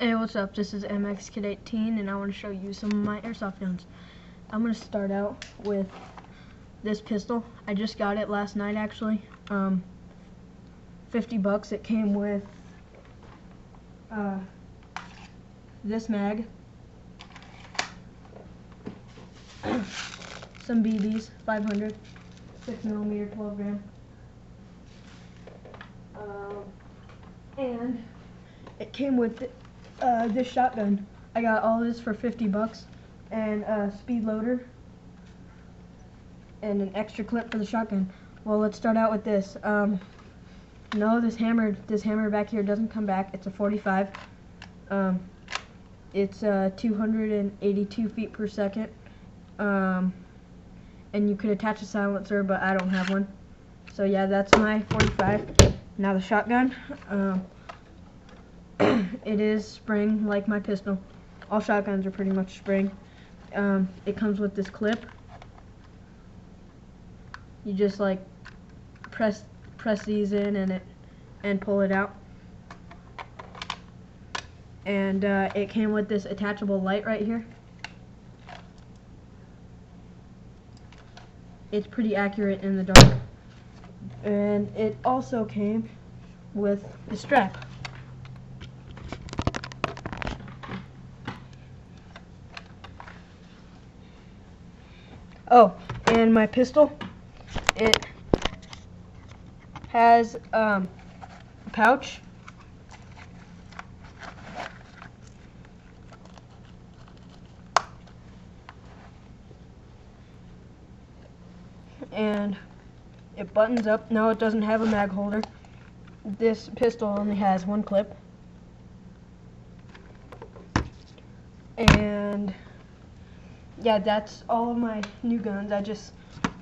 Hey, what's up? This is MX Kid 18 and I want to show you some of my airsoft guns. I'm going to start out with this pistol. I just got it last night actually. $50. It came with this mag, some BBs, 500, 6mm, 12 gram, and it came with this shotgun. I got all this for $50 and a speed loader and an extra clip for the shotgun. Well, let's start out with this. No, this hammer back here doesn't come back. It's a 45. It's 282 feet per second. And you could attach a silencer, but I don't have one. So yeah, that's my 45. Now the shotgun. It is spring like my pistol. All shotguns are pretty much spring. It comes with this clip. You just like press these in and pull it out. And it came with this attachable light right here. It's pretty accurate in the dark. And it also came with the strap. Oh, and my pistol, it has a pouch. And it buttons up. No, it doesn't have a mag holder. This pistol only has one clip. And yeah, that's all of my new guns. I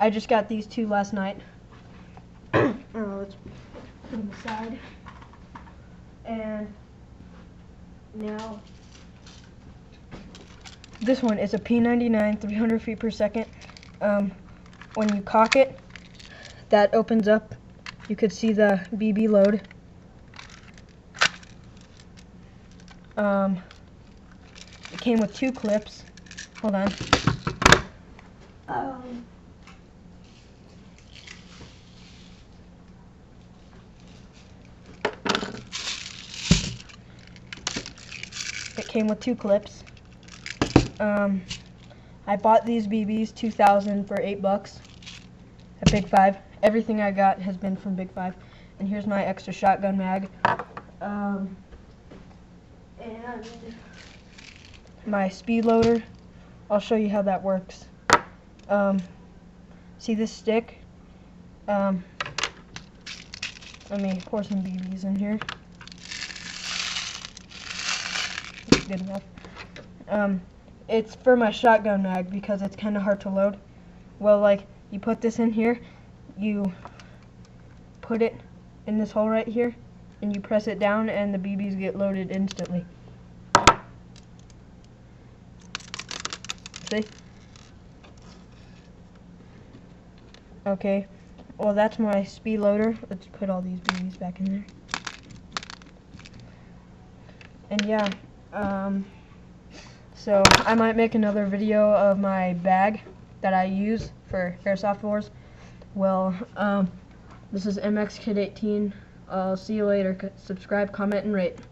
just got these two last night. Let's put them aside. And now this one is a P99, 300 feet per second. When you cock it, that opens up. You could see the BB load. It came with two clips. Hold on. It came with two clips. I bought these BBs 2000 for $8 at Big 5. Everything I got has been from Big 5. And here's my extra shotgun mag. And my speed loader. I'll show you how that works. See this stick? Let me pour some BBs in here. That's good enough. It's for my shotgun mag because it's kind of hard to load. Well, like, you put this in here, you put it in this hole right here, and you press it down, and the BBs get loaded instantly. See? Okay, well, that's my speed loader. Let's put all these BBs back in there. And yeah, so I might make another video of my bag that I use for Airsoft Wars. Well, this is MX Kid 18. I'll see you later. Subscribe, comment, and rate.